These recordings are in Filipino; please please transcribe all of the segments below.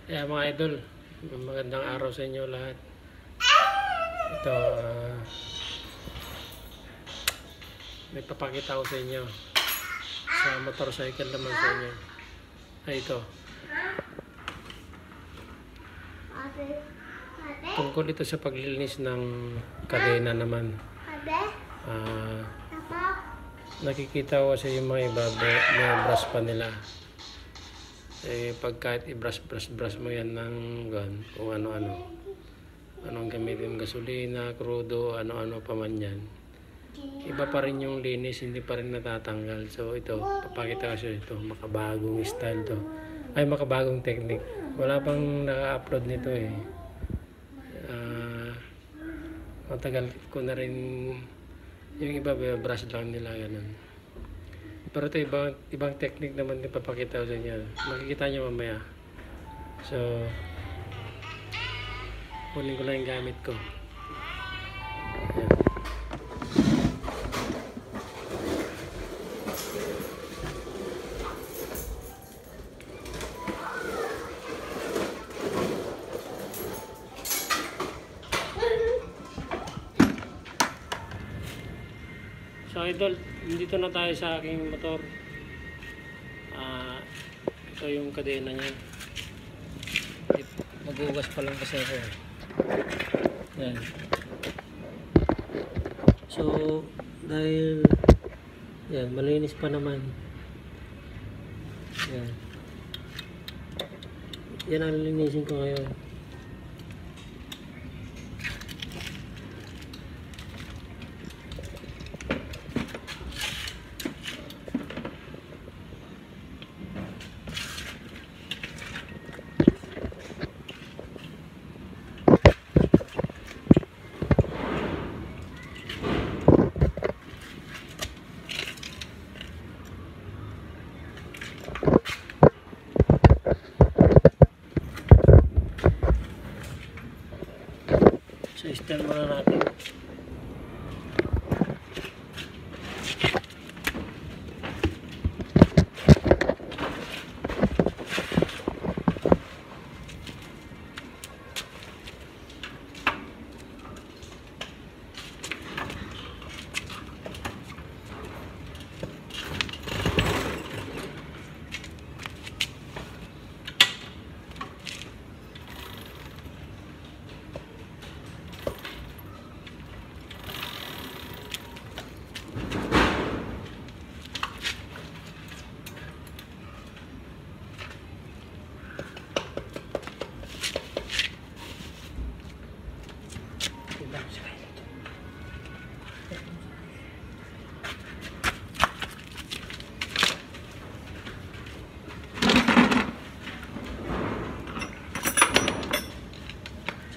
Kaya mga idol, magandang araw sa inyo lahat. Ito, may papakita ko sa inyo sa motorcycle naman sa inyo. Ay, ito. Tungkol ito sa paglilinis ng kadena naman. Nakikita ko kasi yung mga iba, may brush pa nila. Pag kahit i-brush mo yan ng kung ano-ano. Anong gamitin, gasolina, krudo, ano-ano pa man yan. Iba pa rin yung linis, hindi pa rin natatanggal. So ito, papakita kasi ito, makabagong style to. Ay, makabagong technique. Wala pang naka-upload nito eh. Matagal ko na rin, yung iba, brush lang nila, ganun. Pero ito, ibang technique naman din papakita ko sa inyo. Makikita nyo mamaya. So, kunin ko lang yung gamit ko. Ayan. So idol, dito na tayo sa aking motor. Ito yung kadena niya. Mag-ugas pa lang kasi ako. Yan. So dahil yan, malinis pa naman. Yan. Yan ang linisin ko ngayon. So, start muna natin.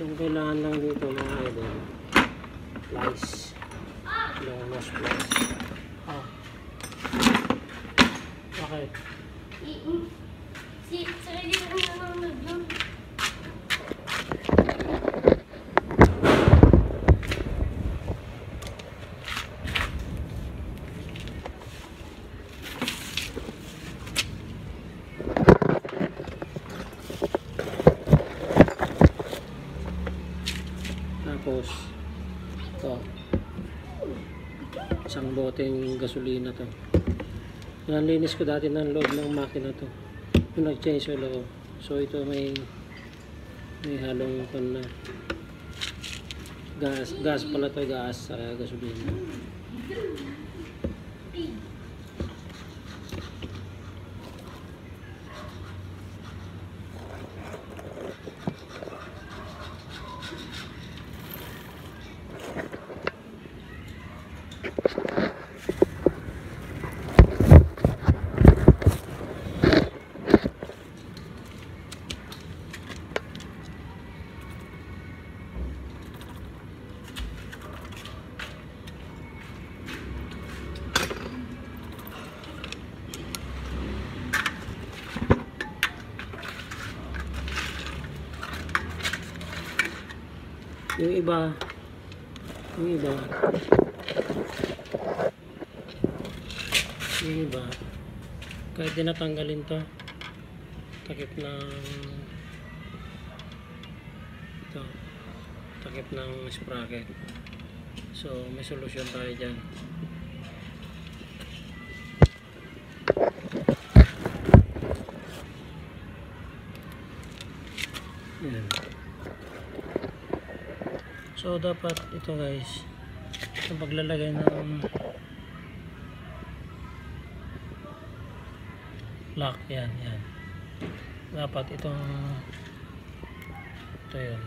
So, kailangan lang dito mga idol, plies, yung nose plies. Okay. Sarili ko nanonood doon. Tapos ito, isang boteng gasolina to. Nalinis ko dati ng loob ng makina to, yung nag-change oil ako. So ito may halong na gas pala to, gas sa gasolina. Yung iba kahit di natanggalin to, takip ng dito, takip ng sprocket. So may solusyon tayo dyan. Yan. So dapat ito guys, sa paglalagay ng lock, yan dapat ito yun.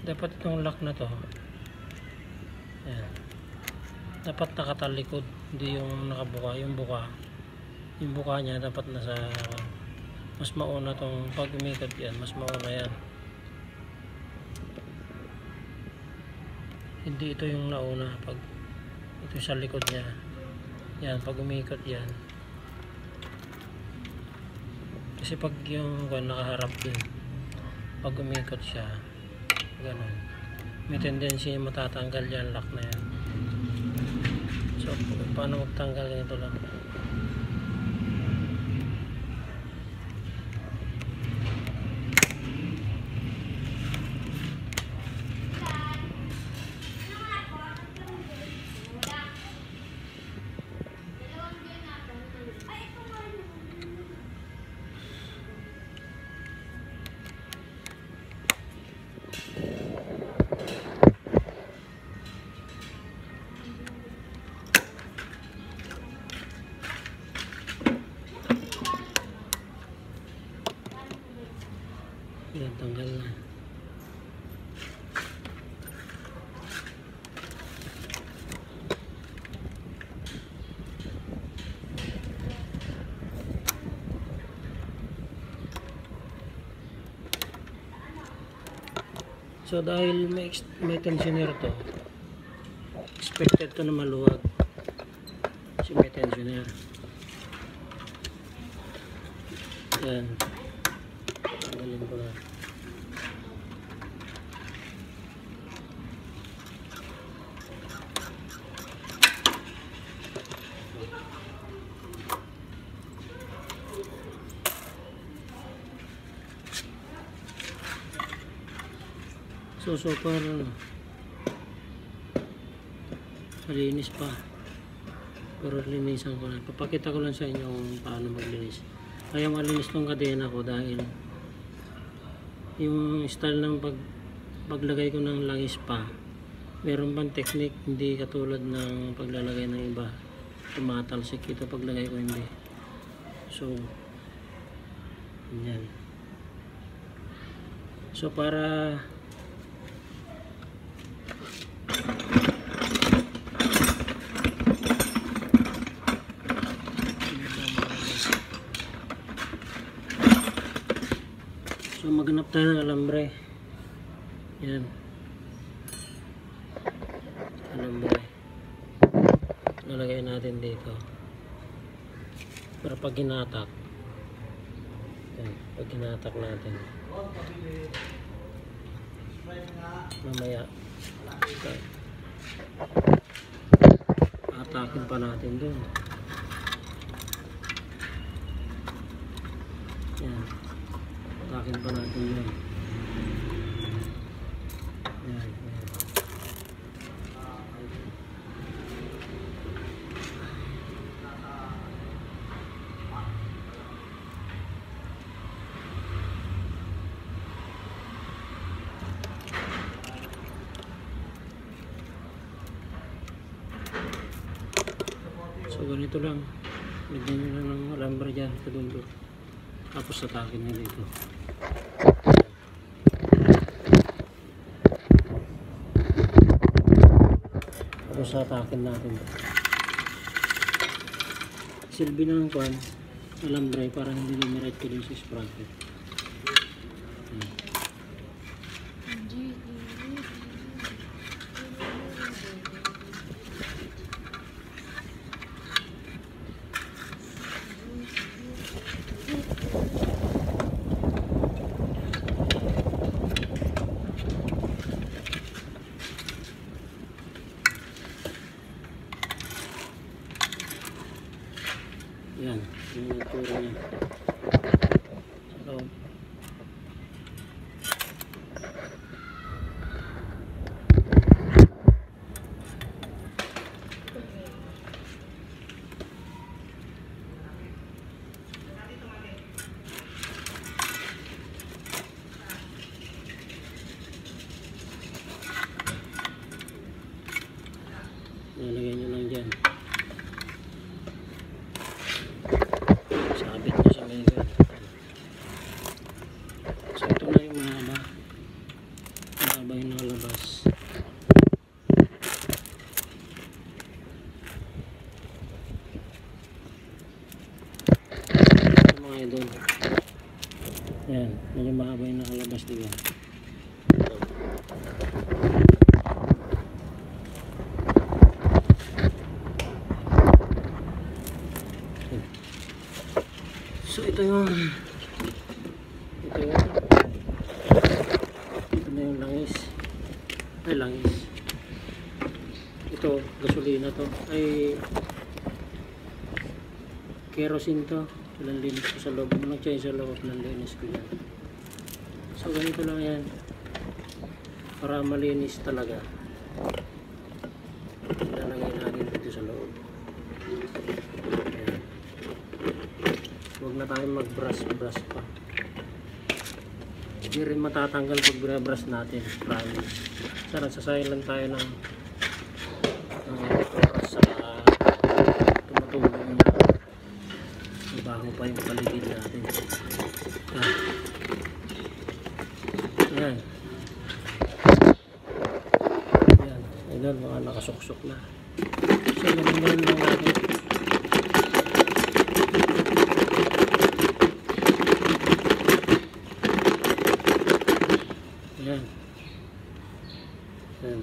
Dapat itong lock na to, yan, dapat nakatalikod, hindi yung nakabuka. Yung buka niya dapat nasa, mas mauna tong pag umikot yan, mas mauna yan, hindi ito yung nauna. Pag ito sa likod niya, yan, pag umikot yan, kasi pag yung nakaharap din, pag umikot siya ganun, may tendency matatanggal yan lock na yan. So paano magtanggal, ganito lang. Yan, tanggal na. So dahil may tensioner to, expected to na maluwag kasi may tensioner. Yan, tanggalin ko na. So super malinis pa, pero linisan ko lang. Papakita ko lang sa inyo kung paano maglinis. Kaya malinis tong kadena ko dahil yung style ng paglagay ko ng langis pa, meron pang technique, hindi katulad ng paglalagay ng iba, tumatalsik. Ito paglagay ko hindi. So yan. So para maghanap tayo ng alambre. Yan, alambre lalagay natin dito para pag hinatak, yan, pag hinatak natin mamaya atakin pa natin dun. Yan, atakin pa natin yun. Yan. So ganito lang, lagyan nyo lang ng alambre dyan sa dulo, tapos atakin nyo dito. Tapos atakin natin. Silbi ng kwan, alambre para hindi lumiretso din sa sprocket. Yan, yung itsura niya. Sa loob. Lalagyan nyo lang dyan. Sabit nyo sa may gan. So ito na yung mahaba. Mahaba yung nakalabas. Ito mga idol. Ayan, medyo mahaba yung nakalabas, diba? So ito na yung langis. Ay, langis. Ito, gasolina to. Ay, kerosene to. Walang linis ko sa loob. Nag-change sa loob ng linis ko yan. So ganito lang yan. Para malinis talaga. Ilalagay natin dito sa loob. Ayan. Huwag na tayo mag-brush pa. Hindi rin matatanggal pag brush natin. Promise. Sana sasayang lang tayo ng oras sa tumutulong na mabaho pa yung paligid natin. Ayan. Ayan. Ayan, mga nakasuksok na. So, ganun lang natin. Ayan. Ayan.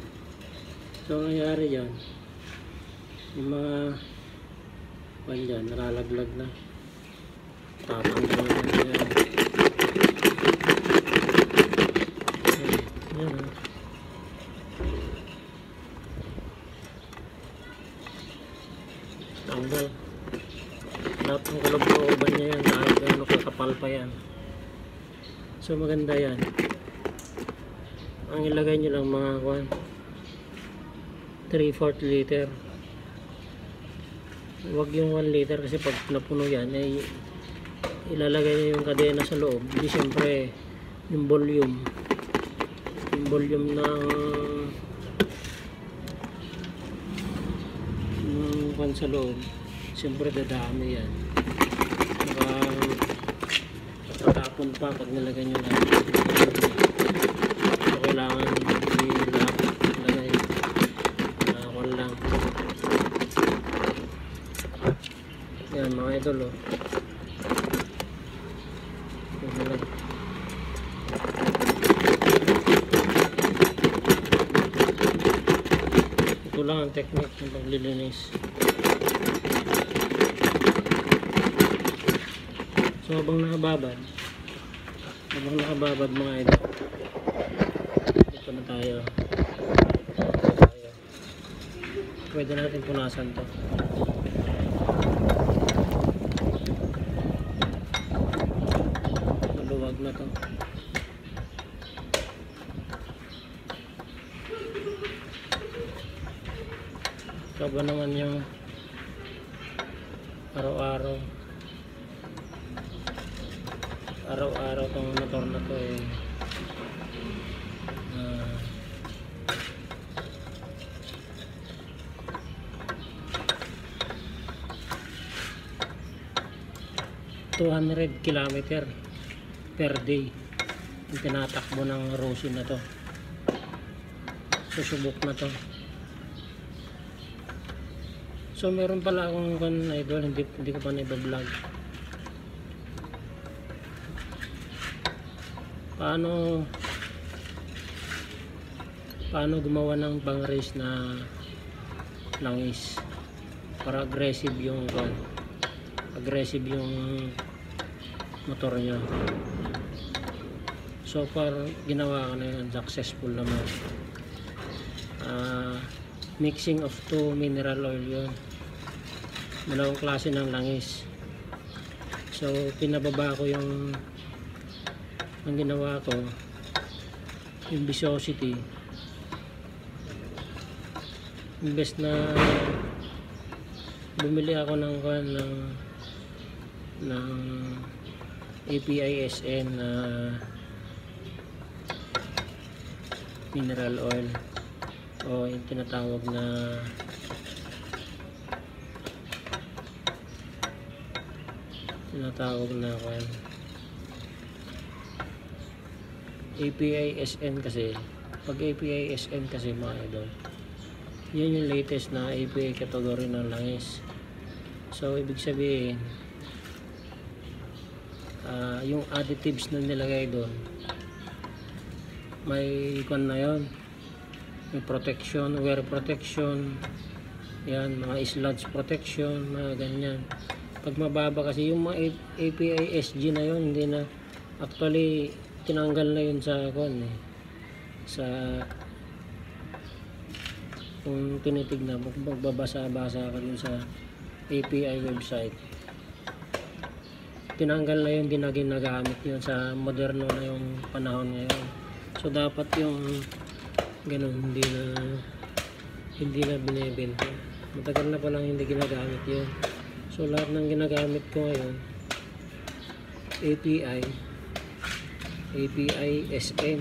So, ang nangyari dyan, yung mga pan dyan, nalalaglag na. Tatanggal na yan. Ayan. Ayan. Tanggal. Lahat ng kalooban niya yan, kahit gano'n kakapal pa yan. So, maganda yan. Ang ilagay nyo lang mga 3/4 liter. Huwag yung 1 liter kasi pag napuno yan ay ilalagay nyo yung kadena sa loob. Hindi siyempre yung volume ng pan sa loob siyempre dadami yan. Tatapon pa pag nilagay nyo lang. So kailangan ilagay nakakon lang. Yan mga idol, oh. Ito lang ang technique ng paglilinis. So habang nakababad mga idol, dito na tayo. Pwede natin punasan to. Maluwag na to. Ito ba naman yung araw-araw tong motor na to eh, $200 kilometer per day yung tinatakbo ng Rosin na to. Susubok na to. So meron pala akong idol, hindi ko pa na-vlog. Paano gumawa ng pang race na langis para aggressive yung motor nyo. So far ginawa ko na yun, successful naman. Mixing of 2 mineral oil yun, dalawang klase ng langis. So pinababa ko yung ang ginawa ko yung viscosity. Imbes na bumili ako ng API-SN na mineral oil o yung tinatawag na API-SN kasi pag API-SN kasi mga idol, yun yung latest na API category ng langis. So ibig sabihin yung additives na nilagay doon may kon na yun, may protection, wear protection, yan, mga sludge protection, mga ganyan. Pag mababa kasi yung mga API-SG na yun, hindi na, actually tinanggal na yun sa kon sa kung tinitignan mo, magbabasa-basa ka dun sa API website, tinanggal na yun, hindi na ginagamit yun sa moderno na yung panahon ngayon. So dapat yung ganun hindi na binibenta. Matagal na palang hindi ginagamit yun. So lahat ng ginagamit ko ngayon API-SN